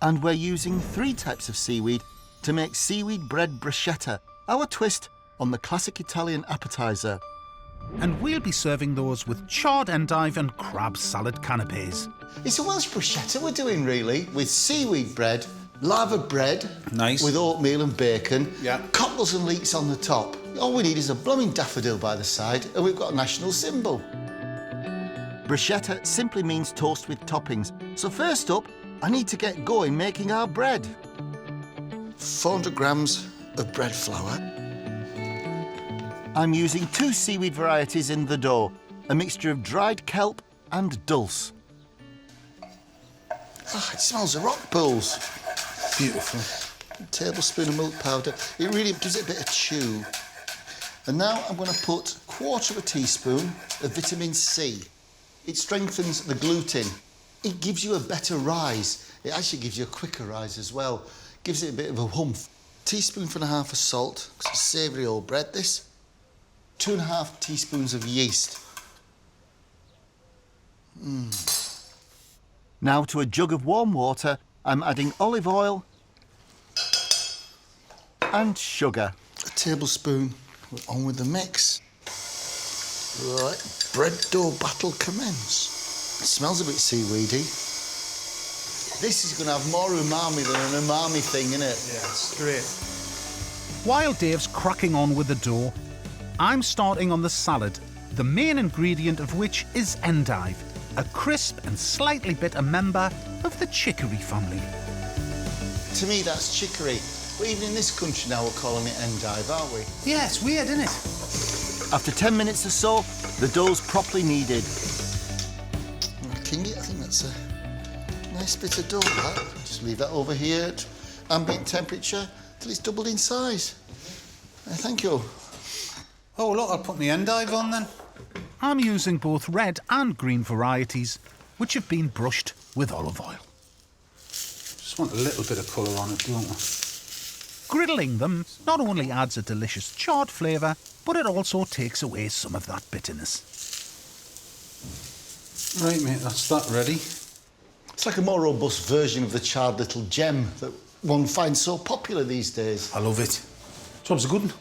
And we're using 3 types of seaweed to make seaweed bread bruschetta, our twist on the classic Italian appetiser. And we'll be serving those with charred endive and crab salad canapes. It's a Welsh bruschetta we're doing, really, with seaweed bread, lava bread, nice, with oatmeal and bacon, yeah, cockles and leeks on the top. All we need is a blooming daffodil by the side, and we've got a national symbol. Bruschetta simply means toast with toppings. So first up, I need to get going making our bread. 400 grams of bread flour. I'm using 2 seaweed varieties in the dough, a mixture of dried kelp and dulse. Oh, it smells of rock pools. Beautiful. A tablespoon of milk powder. It really gives it a bit of chew. And now I'm going to put 1/4 teaspoon of vitamin C. It strengthens the gluten. It gives you a better rise. It actually gives you a quicker rise as well. Gives it a bit of a humph. 1.5 teaspoons of salt. It's a savoury old bread, this. 2.5 teaspoons of yeast. Now to a jug of warm water, I'm adding olive oil and sugar. A tablespoon. We're on with the mix. Right, bread dough battle commence. It smells a bit seaweedy. This is going to have more umami than an umami thing, isn't it? Yeah, it's great. While Dave's cracking on with the dough, I'm starting on the salad, the main ingredient of which is endive, a crisp and slightly bitter member of the chicory family. To me, that's chicory. But even in this country now, we're calling it endive, aren't we? Yeah, it's weird, isn't it? After 10 minutes or so, the dough's properly kneaded. Kingy, I think that's a nice bit of dough, that. Just leave that over here at ambient temperature till it's doubled in size. Thank you. Oh, look, I'll put my endive on then. I'm using both red and green varieties, which have been brushed with olive oil. Just want a little bit of colour on it, don't I? Griddling them not only adds a delicious charred flavour, but it also takes away some of that bitterness. Right, mate, that's that ready. It's like a more robust version of the charred little gem that one finds so popular these days. I love it. Job's a good one.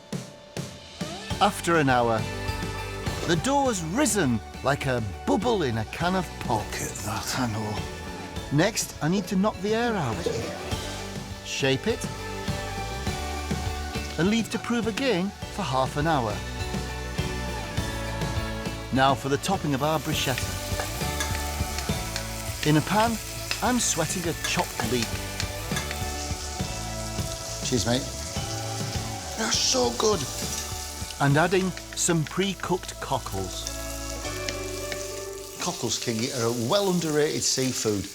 After an hour, the dough has risen like a bubble in a can of pop. Look at that. I know. Next, I need to knock the air out. Shape it. And leave to prove again for half an hour. Now for the topping of our bruschetta. In a pan, I'm sweating a chopped leek. Cheers, mate. They're so good. And adding some pre-cooked cockles. Cockles, Kingy, are a well underrated seafood.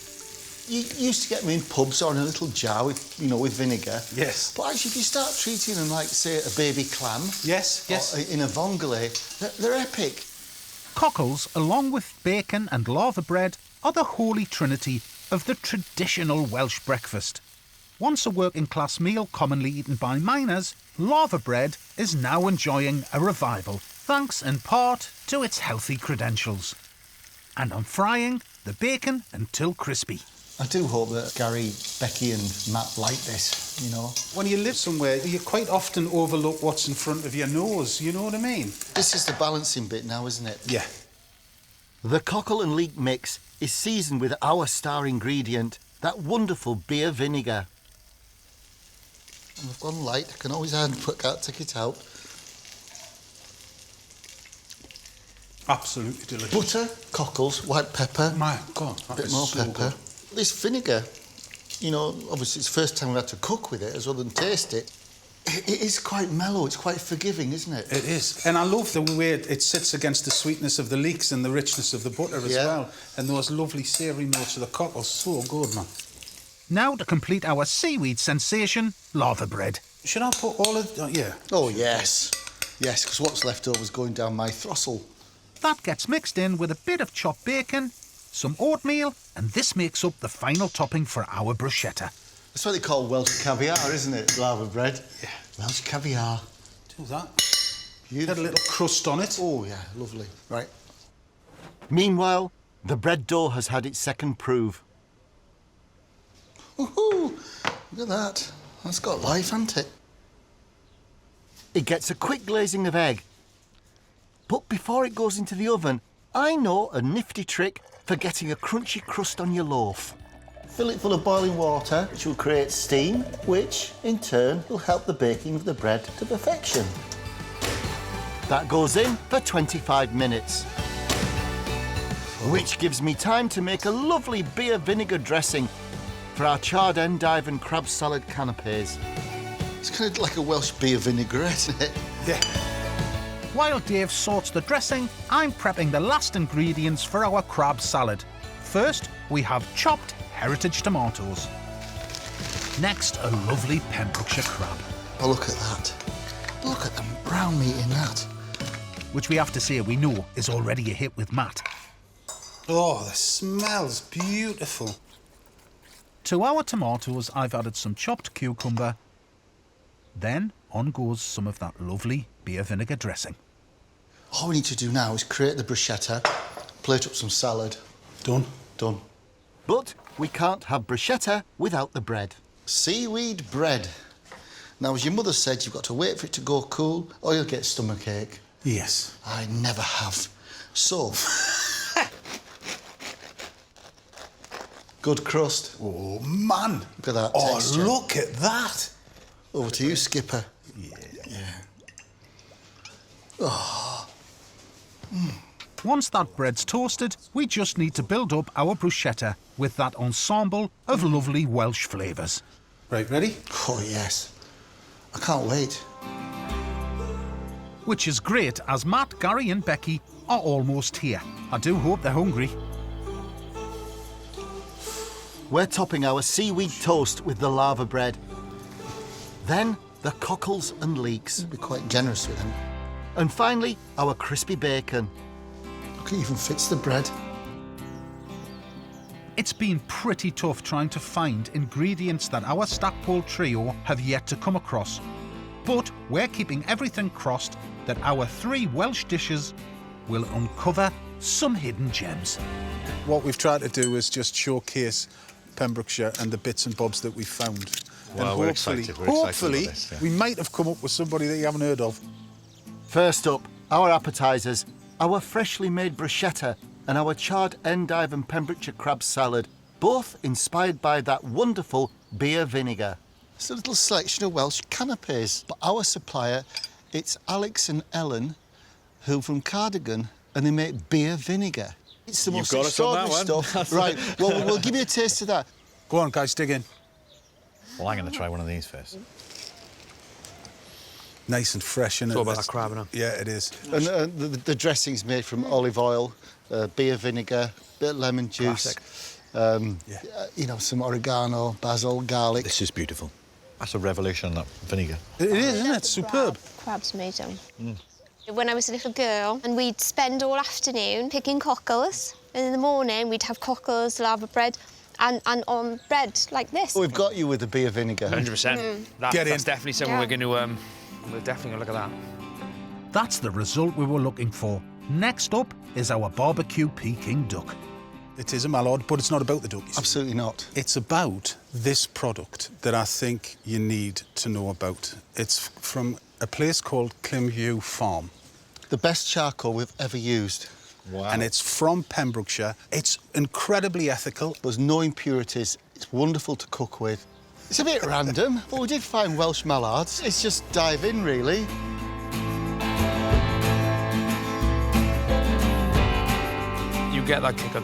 You used to get them in pubs or in a little jar with, with vinegar. Yes. But actually, if you start treating them like, say, a baby clam... Yes, yes. Or in a vongole, they're epic. Cockles, along with bacon and lava bread, are the holy trinity of the traditional Welsh breakfast. Once a working-class meal commonly eaten by miners, lava bread is now enjoying a revival, thanks in part to its healthy credentials. And I'm frying the bacon until crispy. I do hope that Gary, Becky and Matt like this, When you live somewhere, you quite often overlook what's in front of your nose, you know what I mean? This is the balancing bit now, isn't it? Yeah. The cockle and leek mix is seasoned with our star ingredient, that wonderful beer vinegar. And I've gone light. I can always take it out. Absolutely delicious. Butter, cockles, white pepper. My God, that bit is more so pepper. good. This vinegar, obviously it's the first time we've had to cook with it as well than taste it. It is quite mellow, it's quite forgiving, isn't it? It is. And I love the way it sits against the sweetness of the leeks and the richness of the butter as well. And those lovely savoury notes of the cockles. So good, man. Now to complete our seaweed sensation, lava bread. Should I put all of... yeah. Oh, yes. Yes, because what's left over is going down my throstle. That gets mixed in with a bit of chopped bacon, some oatmeal, and this makes up the final topping for our bruschetta. That's what they call Welsh caviar, isn't it? Lava bread. Yeah. Welsh caviar. Do that. Beautiful. Get a little crust on it. Oh, yeah, lovely. Right. Meanwhile, the bread dough has had its second prove. Woohoo! Look at that. That's got life, hasn't it? It gets a quick glazing of egg. But before it goes into the oven, I know a nifty trick for getting a crunchy crust on your loaf. Fill it full of boiling water, which will create steam, which, in turn, will help the baking of the bread to perfection. That goes in for 25 minutes. Which gives me time to make a lovely beer vinegar dressing for our charred endive and crab salad canapes. It's kind of like a Welsh beer vinaigrette, isn't it? Yeah. While Dave sorts the dressing, I'm prepping the last ingredients for our crab salad. First, we have chopped heritage tomatoes. Next, a lovely Pembrokeshire crab. Oh, look at that. Look at the brown meat in that. Which we have to say we know is already a hit with Matt. Oh, the smell's beautiful. To our tomatoes, I've added some chopped cucumber. Then on goes some of that lovely beer vinegar dressing. All we need to do now is create the bruschetta, plate up some salad. Done. Done. But we can't have bruschetta without the bread. Seaweed bread. Now, as your mother said, you've got to wait for it to go cool or you'll get stomachache. Yes. I never have. So, good crust. Oh, man. Look at that Oh, texture. look at that. Over to you, Skipper. Yeah. Oh. Once that bread's toasted, we just need to build up our bruschetta with that ensemble of lovely Welsh flavours. Right, ready? Oh, yes. I can't wait. Which is great, as Matt, Gary and Becky are almost here. I do hope they're hungry. We're topping our seaweed toast with the lava bread. Then the cockles and leeks. Be quite generous with them. And finally, our crispy bacon. Look, it even fits the bread. It's been pretty tough trying to find ingredients that our Stackpole trio have yet to come across. But we're keeping everything crossed that our 3 Welsh dishes will uncover some hidden gems. What we've tried to do is just showcase Pembrokeshire and the bits and bobs that we found. Well, and we're hopefully, excited. We're excited hopefully, about this, yeah. we might have come up with somebody that you haven't heard of. First up, our appetisers, our freshly made bruschetta and our charred endive and Pembrokeshire crab salad, both inspired by that wonderful beer vinegar. It's a little selection of Welsh canapes. But our supplier, it's Alex and Ellen, who from Cardigan, and they make beer vinegar. It's the most extraordinary stuff. Right, well, we'll give you a taste of that. Go on, guys, dig in. Well, I'm going to try one of these first. Nice and fresh, isn't it? It's all about that crab, isn't it? Yeah, it is. And the dressing's made from olive oil, beer vinegar, bit of lemon juice. You know, some oregano, basil, garlic. This is beautiful. That's a revelation, that vinegar. It is, isn't it? Superb. Crab's made them. When I was a little girl, and we'd spend all afternoon picking cockles, and in the morning we'd have cockles, lava bread, and on bread like this. We've got you with the beer vinegar. 100%. That's definitely something we're going to... we're definitely going to look at that. That's the result we were looking for. Next up is our barbecue Peking duck. It is a mallard, but it's not about the duck. Absolutely not. It's about this product that I think you need to know about. It's from a place called Clymview Farm. The best charcoal we've ever used. Wow. And it's from Pembrokeshire. It's incredibly ethical. There's no impurities. It's wonderful to cook with. It's a bit random, but we did find Welsh mallards. It's just dive in, really. You get that kick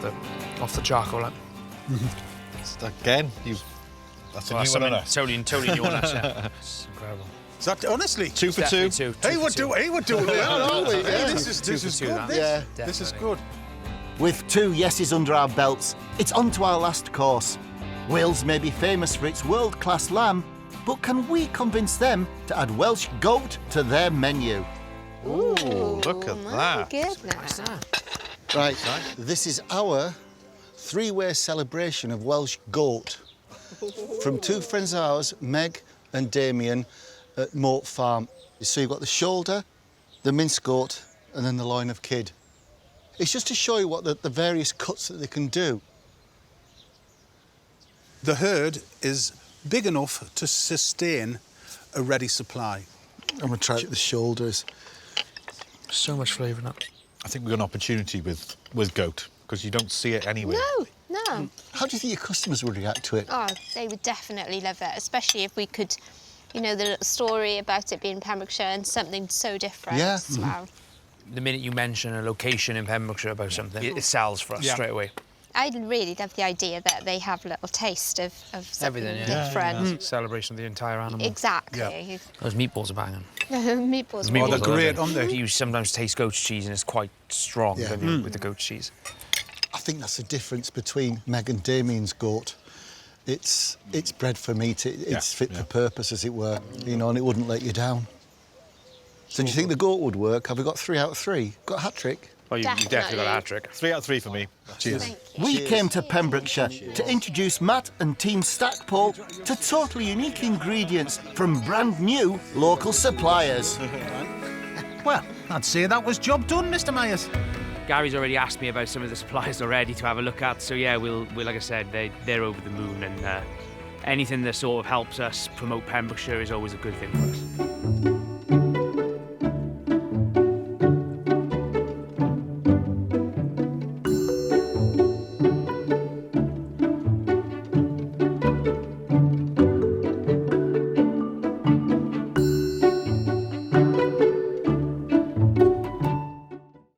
off the charcoal, like. Again, that's a new one, isn't it? Totally new one, that's it. It's incredible. Is that honestly? 2 for 2. Hey, we're doing well, aren't we? Yeah. This is good. Yeah, this is good. With 2 yeses under our belts, it's on to our last course. Wales may be famous for its world-class lamb, but can we convince them to add Welsh goat to their menu? Ooh, look at that. Goodness. Right, this is our 3-way celebration of Welsh goat from 2 friends of ours, Meg and Damien, at Moat Farm. So you've got the shoulder, the mince goat, and then the loin of kid. It's just to show you what the various cuts that they can do. The herd is big enough to sustain a ready supply. I'm going to try the shoulders. So much flavour in that. I think we've got an opportunity with goat, because you don't see it anywhere. No. How do you think your customers would react to it? Oh, they would definitely love it, especially if we could, you know, the little story about it being Pembrokeshire and something so different. Yeah. Wow. The minute you mention a location in Pembrokeshire about something, it sells for us straight away. I really love the idea that they have a little taste of something different. Celebration of the entire animal. Exactly. Yeah. Those meatballs are banging. Meatballs. Meatballs they're great, aren't they? You sometimes taste goat's cheese and it's quite strong don't you, with the goat's cheese. I think that's the difference between Meg and Damien's goat. It's bred for meat. It's fit for purpose, as it were. You know, and it wouldn't let you down. So do you think the goat would work? Have we got 3 out of 3? Got a hat trick? Oh, you definitely got a hat trick. 3 out of 3 for me. Cheers. We came to Pembrokeshire to introduce Matt and Team Stackpole to totally unique ingredients from brand new local suppliers. Well, I'd say that was job done, Mr. Myers. Gary's already asked me about some of the suppliers already to have a look at, so yeah, we'll like I said, they're over the moon, and anything that sort of helps us promote Pembrokeshire is always a good thing for us.